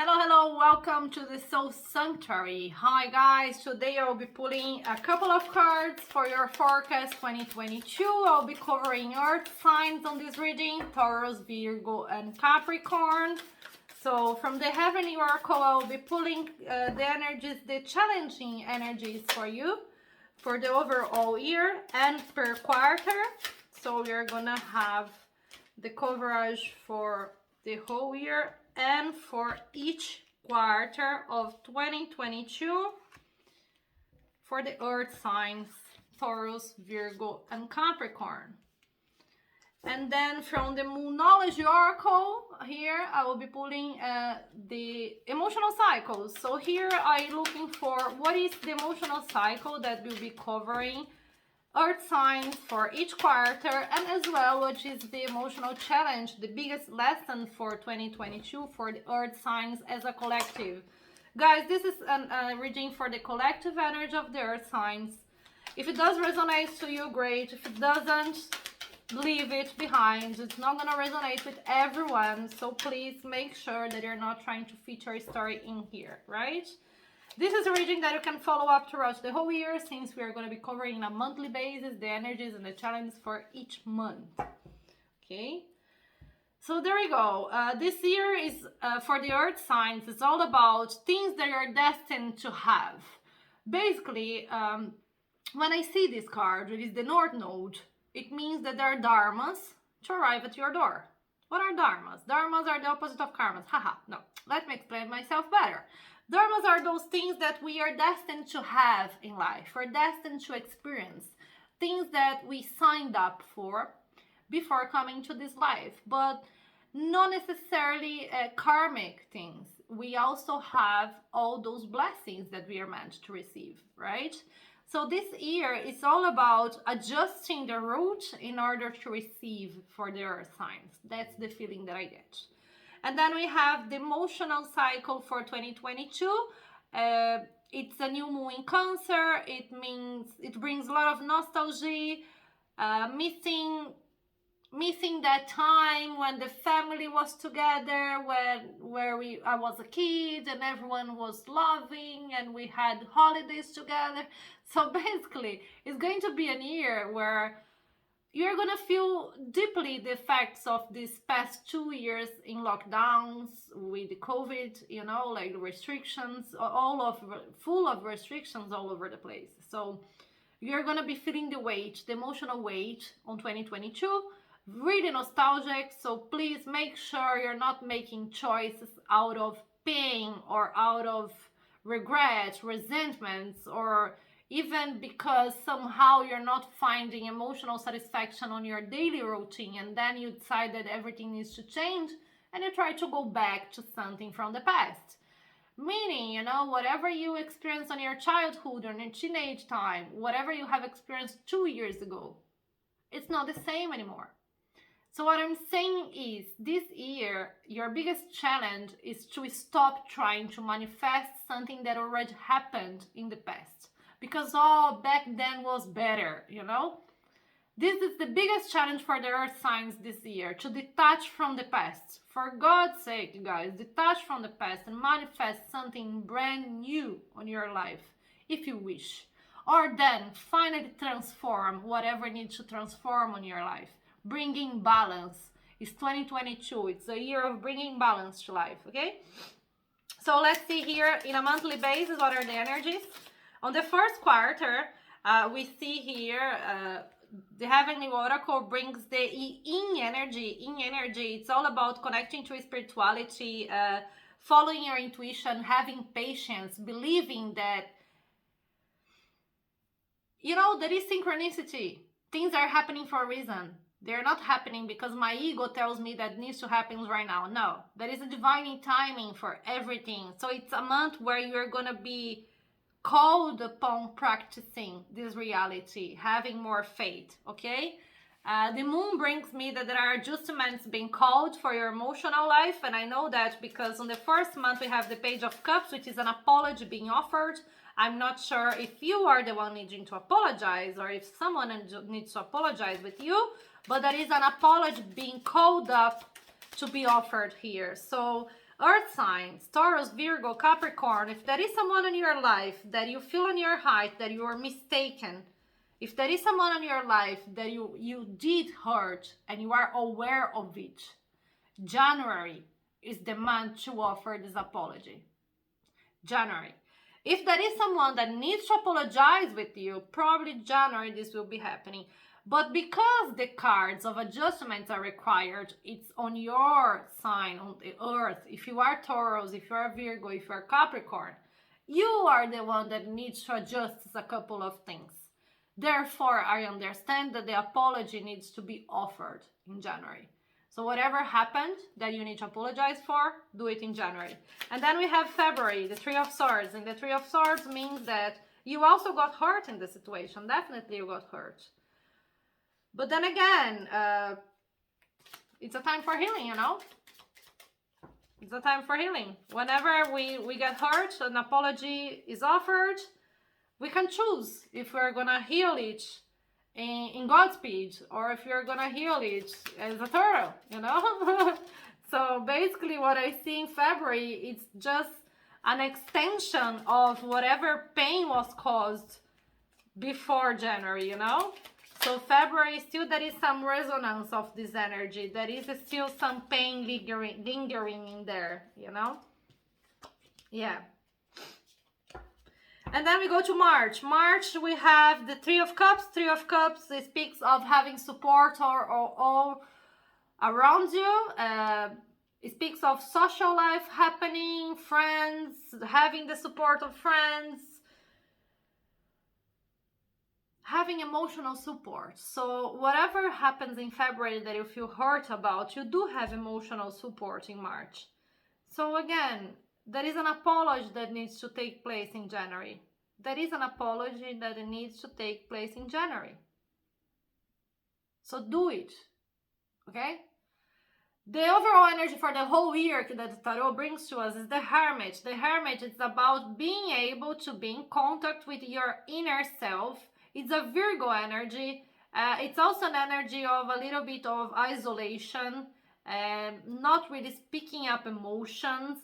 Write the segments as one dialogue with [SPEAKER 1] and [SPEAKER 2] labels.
[SPEAKER 1] Hello, welcome to the Soul Sanctuary. Hi guys, today I'll be pulling a couple of cards for your forecast 2022. I'll be covering earth signs on this reading, Taurus, Virgo and Capricorn. So from the Heavenly Oracle, I'll be pulling the energies, the challenging energies for you for the overall year and per quarter. So we're gonna have the coverage for the whole year and for each quarter of 2022 for the earth signs Taurus, Virgo and Capricorn. And then from the Moonology Oracle, here I will be pulling the emotional cycles. So here I'm looking for what is the emotional cycle that we'll be covering earth signs for each quarter, and as well which is the emotional challenge, the biggest lesson for 2022 for the earth signs as a collective. Guys, this is a reading for the collective energy of the earth signs. If it does resonate to you, great. If it doesn't, leave it behind. It's not gonna resonate with everyone, so please make sure that you're not trying to fit your story in here, right? This is a reading that you can follow up throughout the whole year, since we are going to be covering on a monthly basis the energies and the challenges for each month. Okay, so there we go. This year is for the earth signs. It's all about things that you're destined to have. Basically, when I see this card, it is the North Node. It means that there are dharmas to arrive at your door. What are dharmas? Dharmas are the opposite of karmas. Haha, no. Let me explain myself better. Dharmas are those things that we are destined to have in life, we're destined to experience, things that we signed up for before coming to this life, but not necessarily karmic things. We also have all those blessings that we are meant to receive, right? So this year is all about adjusting the route in order to receive for the earth signs. That's the feeling that I get. And then we have the emotional cycle for 2022. It's a new moon in Cancer. It means it brings a lot of nostalgia, missing that time when the family was together, I was a kid and everyone was loving and we had holidays together. So basically, it's going to be a year where you're gonna feel deeply the effects of these past 2 years in lockdowns with the COVID, you know, like the restrictions, full of restrictions all over the place. So you're gonna be feeling the weight, the emotional weight on 2022, really nostalgic. So please make sure you're not making choices out of pain or out of regret, resentments, or even because somehow you're not finding emotional satisfaction on your daily routine, and then you decide that everything needs to change and you try to go back to something from the past. Meaning, you know, whatever you experienced on your childhood or in your teenage time, whatever you have experienced 2 years ago, it's not the same anymore. So what I'm saying is, this year, your biggest challenge is to stop trying to manifest something that already happened in the past. Because, back then was better, you know? This is the biggest challenge for the earth signs this year, to detach from the past. For God's sake, you guys, detach from the past and manifest something brand new on your life, if you wish. Or then, finally transform whatever needs to transform on your life. Bringing balance. It's 2022. It's a year of bringing balance to life, okay? So let's see here, in a monthly basis, what are the energies? On the first quarter, we see here the Heavenly Oracle brings the yin energy. Yin energy, it's all about connecting to spirituality, following your intuition, having patience, believing that, you know, there is synchronicity. Things are happening for a reason. They're not happening because my ego tells me that needs to happen right now. No, there is a divine timing for everything. So it's a month where you're going to be called upon practicing this reality, having more faith, okay? The moon brings me that there are adjustments being called for your emotional life, and I know that because on the first month we have the Page of Cups, which is an apology being offered. I'm not sure if you are the one needing to apologize or if someone needs to apologize with you, but there is an apology being called up to be offered here. So Earth signs, Taurus, Virgo, Capricorn, if there is someone in your life that you feel on your heart that you are mistaken, if there is someone in your life that you did hurt and you are aware of it, January is the month to offer this apology. January. If there is someone that needs to apologize with you, probably January this will be happening. But because the cards of adjustments are required, it's on your sign, on the earth. If you are Taurus, if you are Virgo, if you are Capricorn, you are the one that needs to adjust a couple of things. Therefore, I understand that the apology needs to be offered in January. So whatever happened that you need to apologize for, do it in January. And then we have February, the Three of Swords. And the Three of Swords means that you also got hurt in the situation. Definitely you got hurt. But then again, it's a time for healing, you know? It's a time for healing. Whenever we get hurt, an apology is offered, we can choose if we're gonna heal it in Godspeed or if you're gonna heal it as a turtle, you know? So basically what I see in February, it's just an extension of whatever pain was caused before January, you know? So February, still there is some resonance of this energy. There is still some pain lingering in there, you know? Yeah. And then we go to March. March, we have the Three of Cups. Three of Cups, it speaks of having support all around you. It speaks of social life happening, friends, having the support of friends, having emotional support. So whatever happens in February that you feel hurt about, you do have emotional support in March. So again, there is an apology that needs to take place in January. There is an apology that needs to take place in January. So do it, okay? The overall energy for the whole year that the Tarot brings to us is the Hermit. The Hermit is about being able to be in contact with your inner self. It's a Virgo energy. It's also an energy of a little bit of isolation, not really speaking up emotions.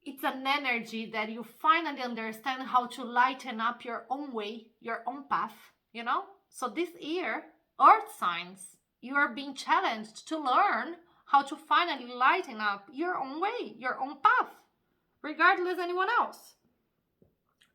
[SPEAKER 1] It's an energy that you finally understand how to lighten up your own way, your own path, you know? So this year, Earth signs, you are being challenged to learn how to finally lighten up your own way, your own path, regardless anyone else.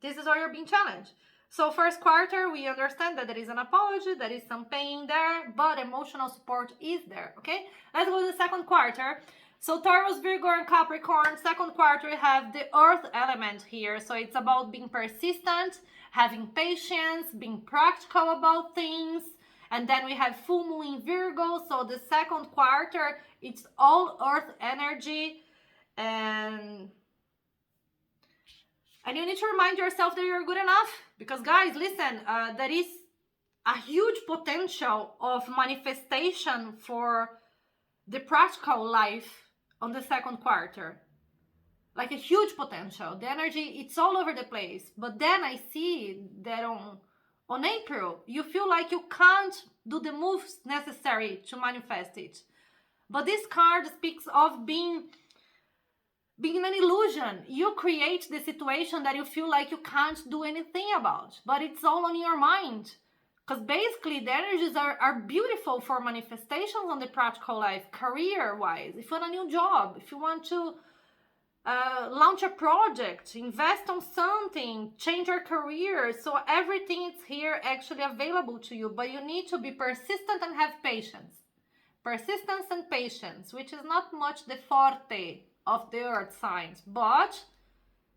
[SPEAKER 1] This is where you're being challenged. So first quarter, we understand that there is an apology, there is some pain there, but emotional support is there, okay? Let's go to the second quarter. So Taurus, Virgo, and Capricorn, second quarter, we have the earth element here. So it's about being persistent, having patience, being practical about things. And then we have full moon in Virgo. So the second quarter, it's all earth energy. And you need to remind yourself that you're good enough. Because guys, listen, there is a huge potential of manifestation for the practical life on the second quarter. Like a huge potential. The energy, it's all over the place. But then I see that on April, you feel like you can't do the moves necessary to manifest it. But this card speaks of being an illusion. You create the situation that you feel like you can't do anything about. But it's all on your mind. Because basically the energies are beautiful for manifestations on the practical life, career-wise. If you want a new job, if you want to launch a project, invest on something, change your career. So everything is here actually available to you. But you need to be persistent and have patience. Persistence and patience, which is not much the forte of the earth signs. But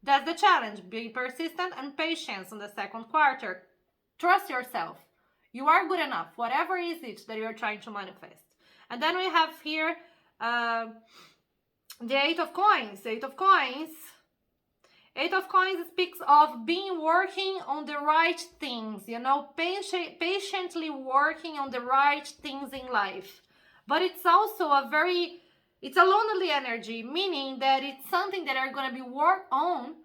[SPEAKER 1] that's the challenge. Be persistent and patience in the second quarter. Trust yourself. You are good enough, whatever is it that you're trying to manifest. And then we have here the Eight of Coins. Eight of Coins. Eight of Coins speaks of working on the right things, you know, patiently working on the right things in life. But it's also it's a lonely energy, meaning that it's something that are going to be worked on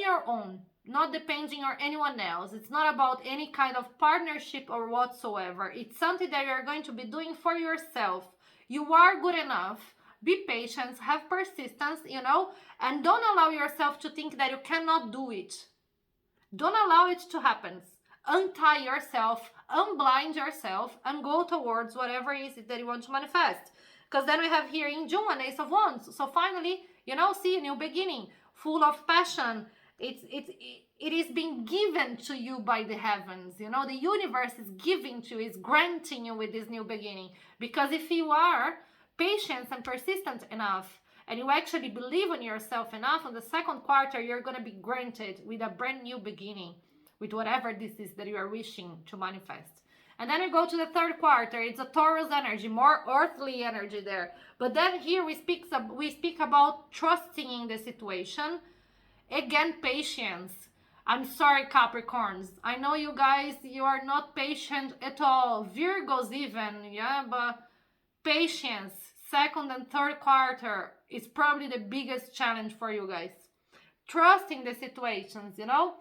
[SPEAKER 1] your own. not depending on anyone else. It's not about any kind of partnership or whatsoever. It's something that you're going to be doing for yourself. You are good enough. Be patient, have persistence, you know, and don't allow yourself to think that you cannot do it. Don't allow it to happen. Untie yourself, unblind yourself, and go towards whatever it is that you want to manifest. Because then we have here in June an Ace of Wands. So finally, you know, see, a new beginning, full of passion. It is being given to you by the heavens. You know, the universe is giving to you, is granting you with this new beginning. Because if you are patient and persistent enough, and you actually believe in yourself enough, in the second quarter, you're going to be granted with a brand new beginning, with whatever this is that you are wishing to manifest. And then we go to the third quarter. It's a Taurus energy, more earthly energy there. But then here we speak about trusting in the situation. Again, patience. I'm sorry, Capricorns. I know you guys, you are not patient at all. Virgos even, yeah, but patience, second and third quarter is probably the biggest challenge for you guys. Trusting the situations, you know.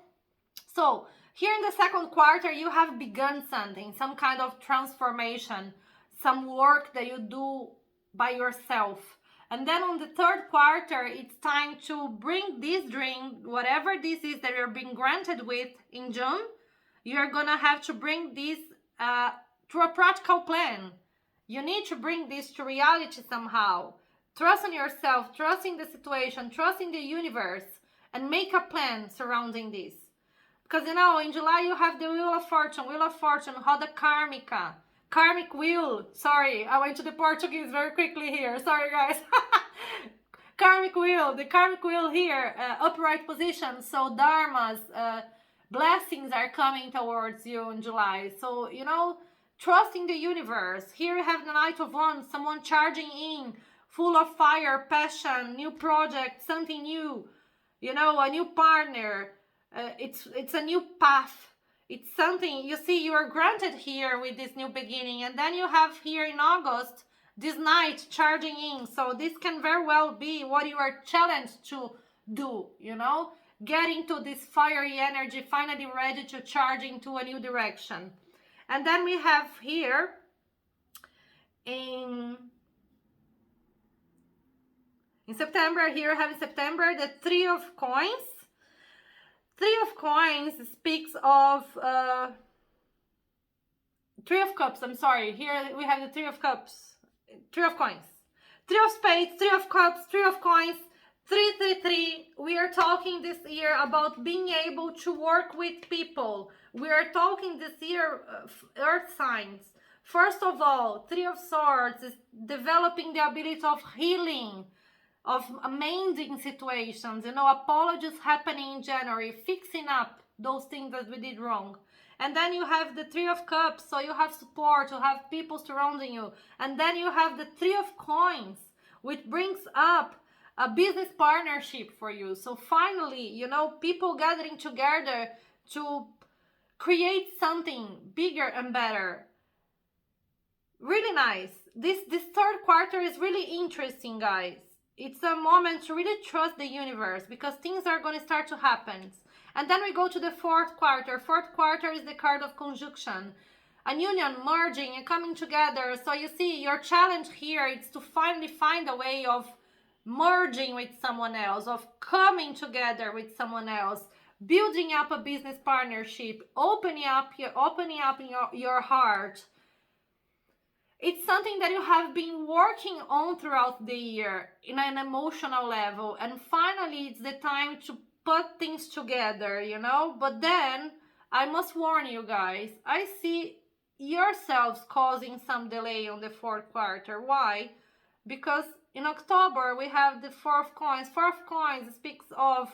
[SPEAKER 1] So here in the second quarter, you have begun something, some kind of transformation, some work that you do by yourself. And then on the third quarter, it's time to bring this dream, whatever this is that you're being granted with in June, you're gonna have to bring this to a practical plan. You need to bring this to reality somehow. Trust in yourself, trust in the situation, trust in the universe, and make a plan surrounding this. Because, you know, in July you have the Wheel of Fortune, Roda Kármica, Karmic Wheel. Sorry, I went to the Portuguese very quickly here. Sorry, guys. Karmic Wheel, the Karmic Wheel here, upright position. So dharmas, blessings are coming towards you in July. So, you know, trusting the universe. Here you have the Knight of Wands, someone charging in, full of fire, passion, new project, something new, you know, a new partner. It's a new path. It's something, you see, you are granted here with this new beginning. And then you have here in August, this Knight charging in. So this can very well be what you are challenged to do, you know, get into this fiery energy, finally ready to charge into a new direction. And then we have here in September, here we have in September the Three of Coins. Three of Coins speaks of Three of Cups, I'm sorry. Here we have the Three of Cups, Three of Coins, Three of Spades, Three of Cups, Three of Coins, 333. We are talking this year about being able to work with people. We are talking this year earth signs. First of all, Three of Swords is developing the ability of healing, of amending situations, you know, apologies happening in January, fixing up those things that we did wrong. And then you have the Three of Cups, so you have support, you have people surrounding you. And then you have the Three of Coins, which brings up a business partnership for you. So finally, you know, people gathering together to create something bigger and better. Really nice. This third quarter is really interesting, guys. It's a moment to really trust the universe because things are going to start to happen. And then we go to the fourth quarter. Fourth quarter is the card of conjunction. A union, merging and coming together. So you see, your challenge here is to finally find a way of merging with someone else, of coming together with someone else, building up a business partnership, opening up your heart. It's something that you have been working on throughout the year in an emotional level. And finally, it's the time to put things together, you know. But then, I must warn you guys, I see yourselves causing some delay on the fourth quarter. Why? Because in October, we have the Four of Coins. Four of Coins speaks of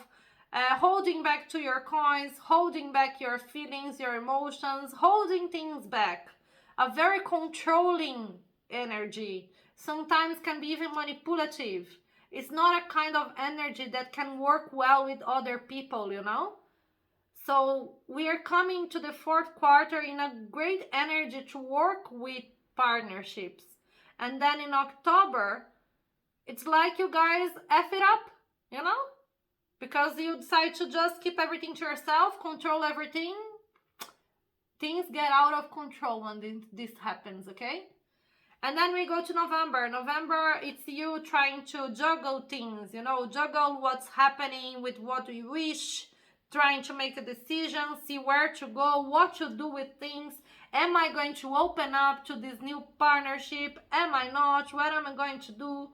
[SPEAKER 1] holding back to your coins, holding back your feelings, your emotions, holding things back. A very controlling energy, sometimes can be even manipulative. It's not a kind of energy that can work well with other people, you know. So we are coming to the fourth quarter in a great energy to work with partnerships. And then in October, it's like you guys F it up, you know, because you decide to just keep everything to yourself, control everything, things get out of control when this happens, okay? And then we go to November. November, it's you trying to juggle things, you know, juggle what's happening with what you wish, trying to make a decision, see where to go, what to do with things. Am I going to open up to this new partnership? Am I not? What am I going to do?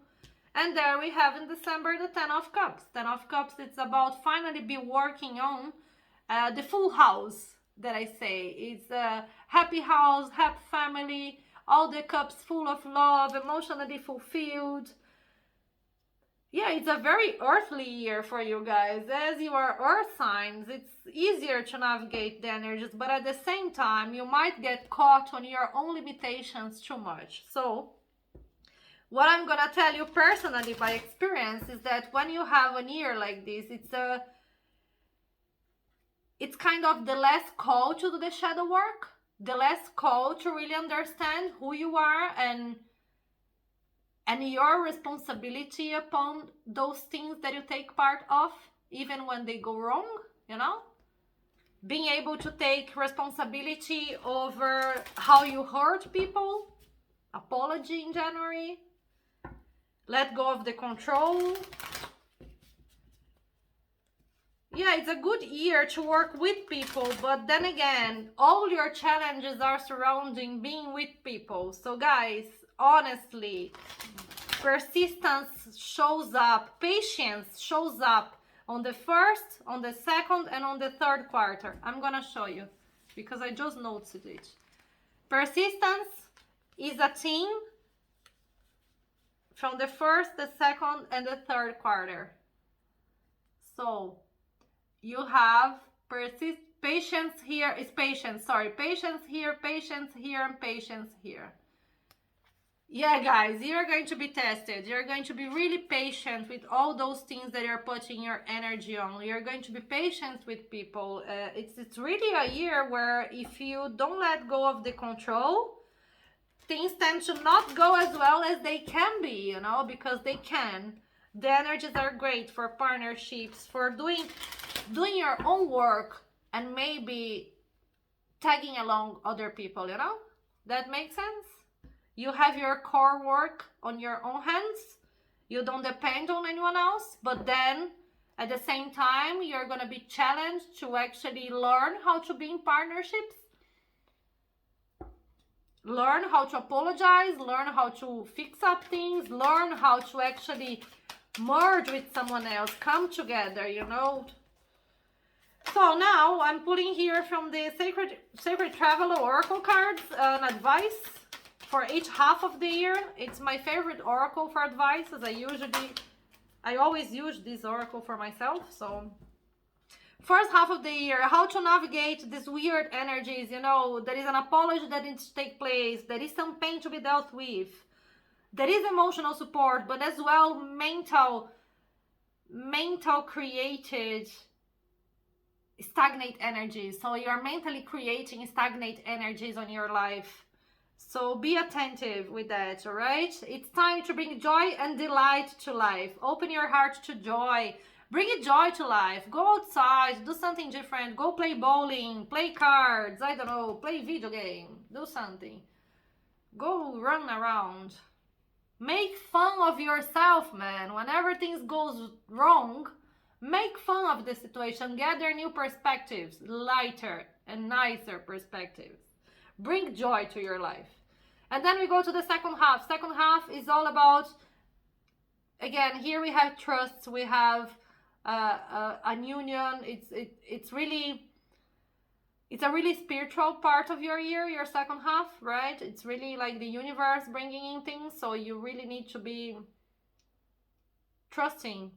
[SPEAKER 1] And there we have in December the 10 of Cups. 10 of Cups, it's about finally be working on the full house that I say. It's a happy house, happy family, all the cups full of love, emotionally fulfilled. Yeah, it's a very earthly year for you guys. As you are earth signs, it's easier to navigate the energies, but at the same time, you might get caught on your own limitations too much. So, what I'm gonna tell you personally by experience is that when you have a year like this, it's kind of the less call to do the shadow work, the less call to really understand who you are and your responsibility upon those things that you take part of, even when they go wrong, you know? Being able to take responsibility over how you hurt people, apology in January, let go of the control. Yeah, it's a good year to work with people, but then again, all your challenges are surrounding being with people. So guys, honestly, persistence shows up, patience shows up on the first, on the second, and on the third quarter. I'm gonna show you because I just noticed it. Persistence is a theme from the first, the second, and the third quarter. So you have patience here is patience, sorry, patience here, and patience here. Yeah, guys, you're going to be tested. You're going to be really patient with all those things that you're putting your energy on. You're going to be patient with people. It's really a year where if you don't let go of the control, things tend to not go as well as they can be, you know, because they can. The energies are great for partnerships, for doing your own work and maybe tagging along other people, you know? That makes sense? You have your core work on your own hands. You don't depend on anyone else, but then at the same time, you're going to be challenged to actually learn how to be in partnerships. Learn how to apologize, learn how to fix up things, learn how to actually merge with someone else, come together, you know. So now I'm pulling here from the Sacred Traveler Oracle cards an advice for each half of the year. It's my favorite oracle for advice, as I always use this oracle for myself. So first half of the year, how to navigate these weird energies, you know, there is an apology that needs to take place, there is some pain to be dealt with, there is emotional support, but as well mental created stagnate energies. So you're mentally creating stagnate energies on your life. So be attentive with that, all right? It's time to bring joy and delight to life. Open your heart to joy. Bring joy to life. Go outside, do something different. Go play bowling, play cards, I don't know, play video game, do something. Go run around. Make fun of yourself, man. Whenever things goes wrong, make fun of the situation. Gather new perspectives, lighter and nicer perspectives. Bring joy to your life. And then we go to the second half. Second half is all about, again, here we have trust, we have an union. It's a really spiritual part of your year, your second half, right? It's really like the universe bringing in things, so you really need to be trusting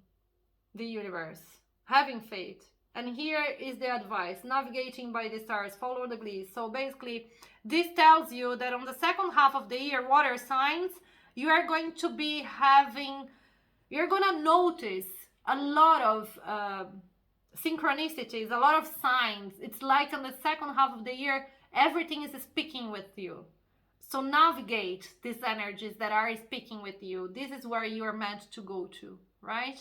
[SPEAKER 1] the universe, having faith. And here is the advice: navigating by the stars, follow the bliss. So basically, this tells you that on the second half of the year, water signs, you are going to be you're going to notice a lot of synchronicities, a lot of signs. It's like on the second half of the year, everything is speaking with you. So navigate these energies that are speaking with you. This is where you're meant to go to, right?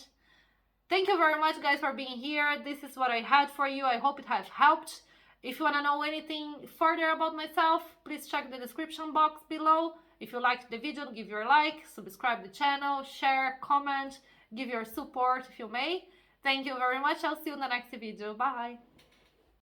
[SPEAKER 1] Thank you very much, guys, for being here. This is what I had for you. I hope it has helped. If you want to know anything further about myself, please check the description box below. If you liked the video, give your like, subscribe the channel, share, comment, give your support if you may. Thank you very much. I'll see you in the next video. Bye.